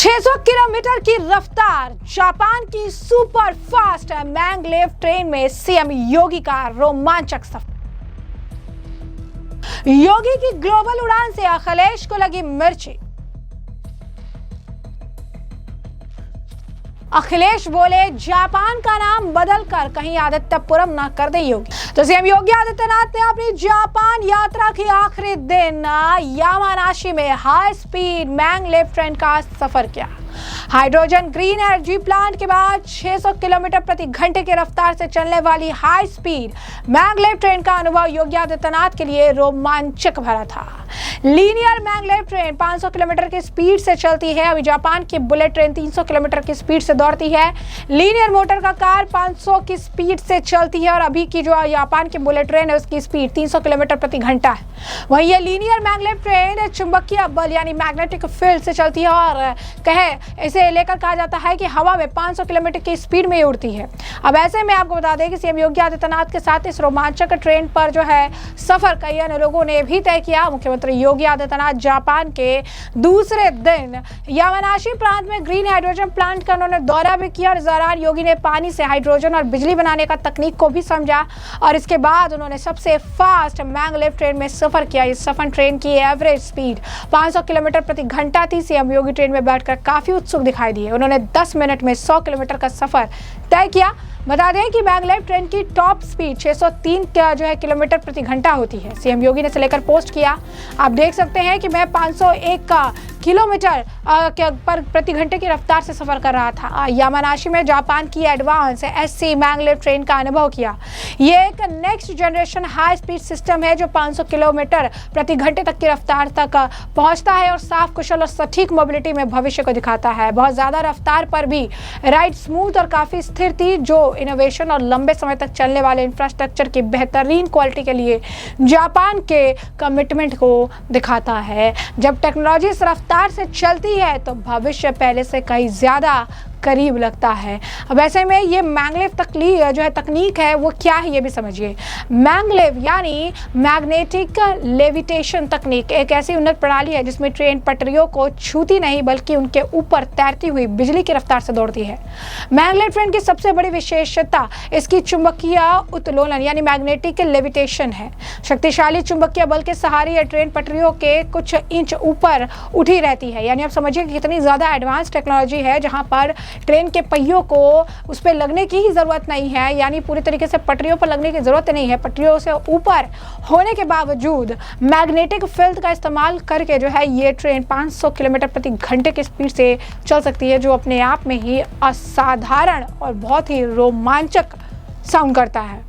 600 kilometre की रफ्तार Japan की सुपर फास्ट मैंगलेव ट्रेन में सीएम योगी का रोमांचक सफर। योगी की ग्लोबल उड़ान से अखिलेश को लगी मिर्ची। अखिलेश बोले जापान का नाम बदलकर कहीं आदित्यपुरम ना कर दे योगी। तो सीएम योगी आदित्यनाथ ने अपनी जापान यात्रा के आखिरी दिन यामानाशी में हाई स्पीड मैंगलेव ट्रेन का सफर किया। हाइड्रोजन ग्रीन एनर्जी प्लांट के बाद 600 किलोमीटर प्रति घंटे की रफ्तार से चलने वाली हाई स्पीड मैंगलेव ट्रेन का अनुभव योगी आदित्यनाथ के लिए रोमांचक भरा था। लीनियर मैंगलेव ट्रेन 500 किलोमीटर की स्पीड से चलती है। अभी जापान की बुलेट ट्रेन 300 किलोमीटर की स्पीड से दौड़ती है। लीनियर मोटर का कार 500 की स्पीड से चलती है और अभी की जो जापान की बुलेट ट्रेन है उसकी स्पीड 300 किलोमीटर प्रति घंटा है। वहीं ये लीनियर मैंगलेव ट्रेन चुंबकीय बल यानी मैग्नेटिक फील्ड से चलती है और इसे लेकर कहा जाता है कि हवा में 500 किलोमीटर की स्पीड में उड़ती है। अब ऐसे में आपको बता दें कि सीएम योगी आदित्यनाथ के साथ इस रोमांचक ट्रेन पर जो है सफर कई अन्य लोगों ने भी तय किया। मुख्यमंत्री योगी आदित्यनाथ जापान के दूसरे दिन यामानाशी प्रांत में ग्रीन हाइड्रोजन प्लांट का उन्होंने दौरा भी किया और इस दौरान योगी ने पानी से हाइड्रोजन और बिजली बनाने का तकनीक को भी समझा और इसके बाद उन्होंने सबसे फास्ट मैंगलेव ट्रेन में सफर किया। इस सफर ट्रेन की एवरेज स्पीड 500 किलोमीटर प्रति घंटा थी। सीएम योगी ट्रेन में बैठकर काफी उत्सुक दिखाई दिए। उन्होंने 10 मिनट में 100 किलोमीटर का सफर तय किया। बता दें कि मैंगलेव ट्रेन की टॉप स्पीड 603 किलोमीटर प्रति घंटा होती है। सीएम योगी ने इसे लेकर पोस्ट किया। आप देख सकते हैं कि मैं 501 किलोमीटर पर प्रति घंटे की रफ्तार से सफर कर रहा था। यामानाशी में जापान की एडवांस एससी मैंगलेव ट्रेन का अनुभव किया। ये एक next generation high speed system है जो 500 किलोमीटर प्रति घंटे तक की रफ्तार तक पहुंचता है और साफ, कुशल और सटीक मोबिलिटी में भविष्य को दिखाता है। बहुत ज्यादा रफ्तार पर भी राइड स्मूथ और काफी स्थिर थी, जो इनोवेशन और लंबे समय तक चलने वाले इंफ्रास्ट्रक्चर की बेहतरीन क्वालिटी के लिए जापान के कमिटमेंट को दिखाता है। जब टेक्नोलॉजी इस रफ्तार से चलती है तो भविष्य पहले से कहीं ज्यादा करीब लगता है। अब ऐसे में ये मैंगलेव तकनीक है वो क्या है ये भी समझिए। मैंगलेव यानी मैग्नेटिक लेविटेशन तकनीक एक ऐसी उन्नत प्रणाली है जिसमें ट्रेन पटरियों को छूती नहीं बल्कि उनके ऊपर तैरती हुई बिजली की रफ्तार से दौड़ती है। मैंगलेव ट्रेन की सबसे बड़ी विशेषता इसकी चुंबकीय उत्तोलन यानी मैग्नेटिक लेविटेशन है। शक्तिशाली चुंबकीय बल के सहारे यह ट्रेन पटरियों के कुछ इंच ऊपर उठी रहती है। यानी आप समझिए कि कितनी ज्यादा एडवांस टेक्नोलॉजी है जहां पर ट्रेन के पहियों को उस पर लगने की ही जरूरत नहीं है, यानी पूरी तरीके से पटरियों पर लगने की जरूरत नहीं है। पटरियों से ऊपर होने के बावजूद मैग्नेटिक फील्ड का इस्तेमाल करके जो है ये ट्रेन 500 किलोमीटर प्रति घंटे की स्पीड से चल सकती है, जो अपने आप में ही असाधारण और बहुत ही रोमांचक साउंड करता है।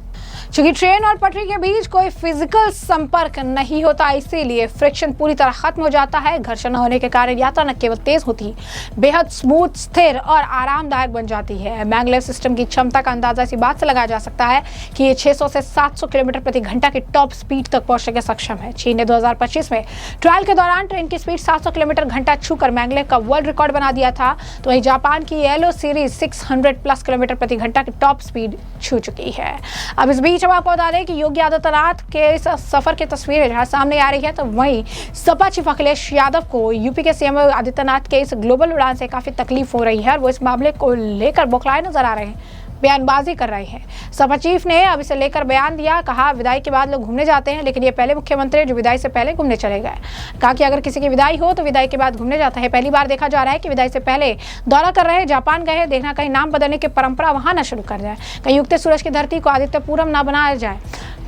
क्योंकि ट्रेन और पटरी के बीच कोई फिजिकल संपर्क नहीं होता, इसीलिए फ्रिक्शन पूरी तरह खत्म हो जाता है। घर्षण होने के कारण यात्रा न केवल तेज होती, बेहद स्मूथ, स्थिर और आरामदायक बन जाती है। मैंगलेव सिस्टम की क्षमता का अंदाजा इसी बात से लगाया जा सकता है कि ये 600 से 700 किलोमीटर प्रति घंटा की टॉप स्पीड तक पहुंचने के सक्षम है। चीन ने 2025 में ट्रायल के दौरान ट्रेन की स्पीड 700 किलोमीटर घंटा छूकर मैंगलेव का वर्ल्ड रिकॉर्ड बना दिया था। तो वहीं जापान की येलो सीरीज 600+ किलोमीटर प्रति घंटा की टॉप स्पीड छू चुकी है। अब इस बीच आपको बता दें कि योगी आदित्यनाथ के इस सफर की तस्वीरें जहां सामने आ रही है, तो वहीं सपा चीफ अखिलेश यादव को यूपी के सीएम आदित्यनाथ के इस ग्लोबल उड़ान से काफी तकलीफ हो रही है और वो इस मामले को लेकर बौखलाए नजर आ रहे हैं, बयानबाजी कर रहे हैं। सपा चीफ ने अब इसे लेकर बयान दिया। कहा विदाई के बाद लोग घूमने जाते हैं, लेकिन ये पहले मुख्यमंत्री जो विदाई से पहले घूमने चले गए। कहा कि अगर किसी की विदाई हो तो विदाई के बाद घूमने जाता है। पहली बार देखा जा रहा है कि विदाई से पहले दौरा कर रहे जापान गए, देखना कहीं नाम बदलने की परंपरा वहां न शुरू कर जाए, कहीं उगते सूरज की धरती को आदित्यपुरम न बनाया जाए।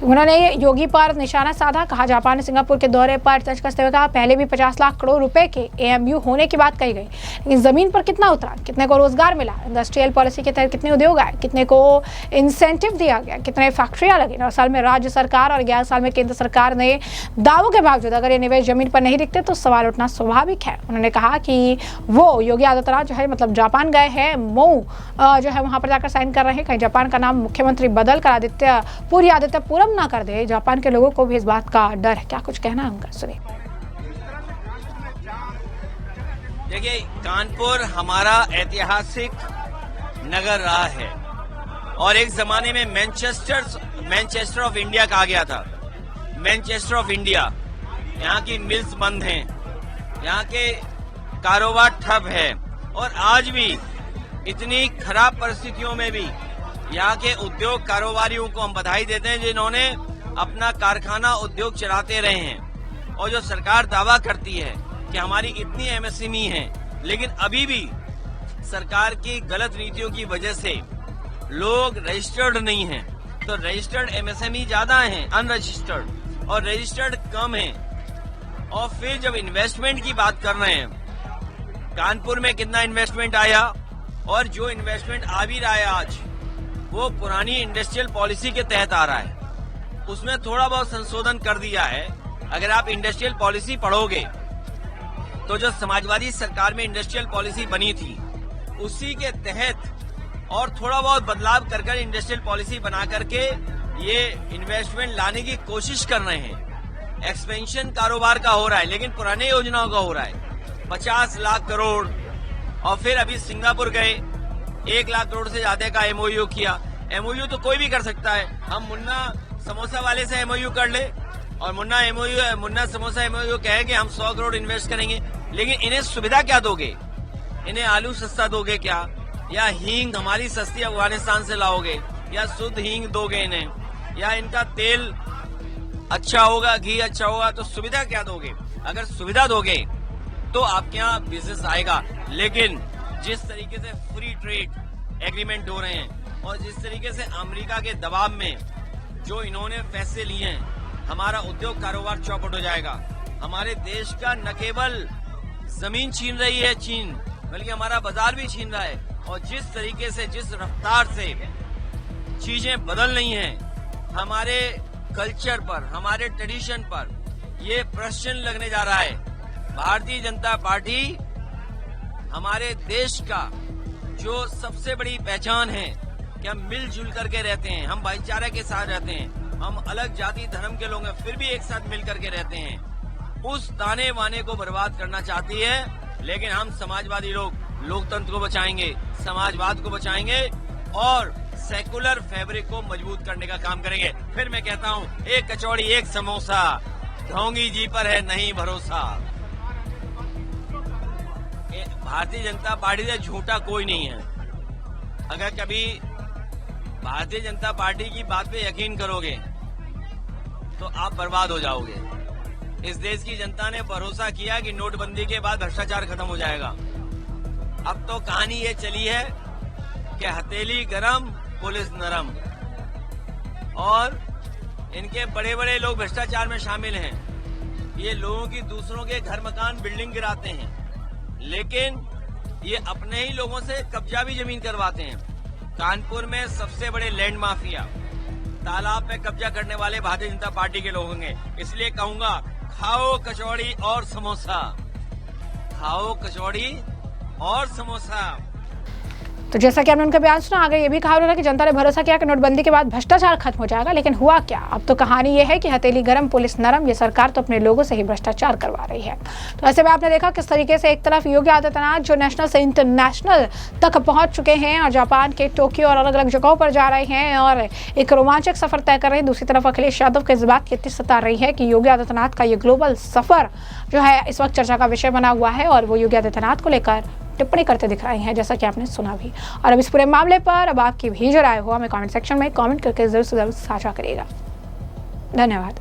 उन्होंने योगी पर निशाना साधा। कहा जापान ने सिंगापुर के दौरे पर टच करते हुए कहा पहले भी 50 लाख करोड़ रुपए के एएमयू होने की बात कही गई, लेकिन जमीन पर कितना उतरा, कितने को रोजगार मिला, इंडस्ट्रियल पॉलिसी के तहत कितने उद्योग आए, कितने को इंसेंटिव दिया गया, कितने फैक्ट्रियां लगी। 9 साल में राज्य सरकार और 11 साल में केंद्र सरकार ने दावों के बावजूद अगर ये निवेश जमीन पर नहीं दिखते तो सवाल उठना स्वाभाविक है। उन्होंने कहा कि वो योगी आदित्यनाथ जो है मतलब जापान गए हैं, मऊ जो है वहां पर जाकर साइन कर रहे हैं, कहीं जापान का नाम मुख्यमंत्री बदल कर आदित्यपुरम ना कर दे। जापान के लोगों को भी इस बात का डर है। क्या कुछ कहना है उनका, सुनिए। देखिए, कानपुर हमारा ऐतिहासिक नगर रहा है और एक जमाने में मैनचेस्टर ऑफ इंडिया कहा गया था। मैनचेस्टर ऑफ इंडिया, यहाँ की मिल्स बंद हैं, यहाँ के कारोबार ठप है, और आज भी इतनी खराब परिस्थितियों में भी यहाँ के उद्योग कारोबारियों को हम बधाई देते हैं जिन्होंने अपना कारखाना उद्योग चलाते रहे हैं। और जो सरकार दावा करती है कि हमारी इतनी एमएसएमई है, लेकिन अभी भी सरकार की गलत नीतियों की वजह से लोग रजिस्टर्ड नहीं हैं। तो रजिस्टर्ड एमएसएमई ज्यादा हैं अनरजिस्टर्ड, और रजिस्टर्ड कम हैं। और फिर जब इन्वेस्टमेंट की बात कर रहे हैं, कानपुर में कितना इन्वेस्टमेंट आया, और जो इन्वेस्टमेंट आ भी रहा है आज वो पुरानी इंडस्ट्रियल पॉलिसी के तहत आ रहा है। उसमें थोड़ा बहुत संशोधन कर दिया है। अगर आप इंडस्ट्रियल पॉलिसी पढ़ोगे तो जो समाजवादी सरकार में इंडस्ट्रियल पॉलिसी बनी थी उसी के तहत और थोड़ा बहुत बदलाव कर इंडस्ट्रियल पॉलिसी बना करके ये इन्वेस्टमेंट लाने की कोशिश कर रहे हैं। एक्सपेंशन कारोबार का हो रहा है, लेकिन पुराने योजनाओं का हो रहा है। 50 लाख करोड़, और फिर अभी सिंगापुर गए, 1 लाख करोड़ से ज्यादा का एमओयू किया। एमओयू तो कोई भी कर सकता है। हम मुन्ना समोसा वाले से एमओयू कर ले, और मुन्ना समोसा एमओयू कहे कि हम 100 करोड़ इन्वेस्ट करेंगे, लेकिन इन्हें सुविधा क्या दोगे? इन्हें आलू सस्ता दोगे क्या? या हींग हमारी सस्ती अफगानिस्तान से लाओगे? या शुद्ध हींग दोगे इन्हें? या इनका तेल अच्छा होगा, घी अच्छा होगा? तो सुविधा क्या दोगे? अगर सुविधा दोगे तो आपके यहाँ बिजनेस आएगा। लेकिन जिस तरीके से फ्री ट्रेड एग्रीमेंट हो रहे हैं और जिस तरीके से अमेरिका के दबाव में जो इन्होंने फैसले लिए हैं, हमारा उद्योग कारोबार चौपट हो जाएगा। हमारे देश का न केवल जमीन छीन रही है चीन, बल्कि हमारा बाजार भी छीन रहा है। और जिस तरीके से, जिस रफ्तार से चीजें बदल रही हैं, हमारे कल्चर पर, हमारे ट्रेडिशन पर ये प्रश्न लगने जा रहा है। भारतीय जनता पार्टी हमारे देश का जो सबसे बड़ी पहचान है कि हम मिलजुल करके रहते हैं, हम भाईचारे के साथ रहते हैं, हम अलग जाति धर्म के लोग हैं फिर भी एक साथ मिल करके रहते हैं, उस ताने बाने को बर्बाद करना चाहती है। लेकिन हम समाजवादी लोग लोकतंत्र को बचाएंगे, समाजवाद को बचाएंगे और सेकुलर फैब्रिक को मजबूत करने का काम करेंगे। फिर मैं कहता हूँ, एक कचौड़ी एक समोसा, ढोंगी जी पर है नहीं भरोसा। भारतीय जनता पार्टी से झूठा कोई नहीं है। अगर कभी भारतीय जनता पार्टी की बात पे यकीन करोगे तो आप बर्बाद हो जाओगे। इस देश की जनता ने भरोसा किया कि नोटबंदी के बाद भ्रष्टाचार खत्म हो जाएगा। अब तो कहानी ये चली है कि हथेली गरम पुलिस नरम, और इनके बड़े बड़े लोग भ्रष्टाचार में शामिल हैं। ये लोगों की, दूसरों के घर मकान बिल्डिंग गिराते हैं, लेकिन ये अपने ही लोगों से कब्जा भी जमीन करवाते हैं। कानपुर में सबसे बड़े लैंड माफिया, तालाब पे कब्जा करने वाले भारतीय जनता पार्टी के लोग होंगे। इसलिए कहूंगा, खाओ कचौड़ी और समोसा, खाओ कचौड़ी और समोसा। तो जैसा कि आपने उनका बयान सुना, आगे ये भी कहा उन्होंने कि जनता ने भरोसा किया कि नोटबंदी के बाद भ्रष्टाचार खत्म हो जाएगा, लेकिन हुआ क्या? अब तो कहानी ये है कि हथेली गरम पुलिस नरम। ये सरकार तो अपने लोगों से ही भ्रष्टाचार करवा रही है। तो ऐसे में आपने देखा किस तरीके से एक तरफ योगी आदित्यनाथ जो नेशनल से इंटरनेशनल तक पहुंच चुके हैं और जापान के टोक्यो और अलग अलग जगहों पर जा रहे हैं और एक रोमांचक सफर तय कर रहे हैं। दूसरी तरफ अखिलेश यादव को इस बात की इतनी सता रही है कि योगी आदित्यनाथ का ये ग्लोबल सफर जो है इस वक्त चर्चा का विषय बना हुआ है, और वो योगी आदित्यनाथ को लेकर टिप्पणी करते दिख रहे हैं, जैसा कि आपने सुना भी। और अब इस पूरे मामले पर अब आपकी भी जो राय हो हमें कमेंट सेक्शन में कमेंट करके जरूर से जरूर साझा करिएगा। धन्यवाद।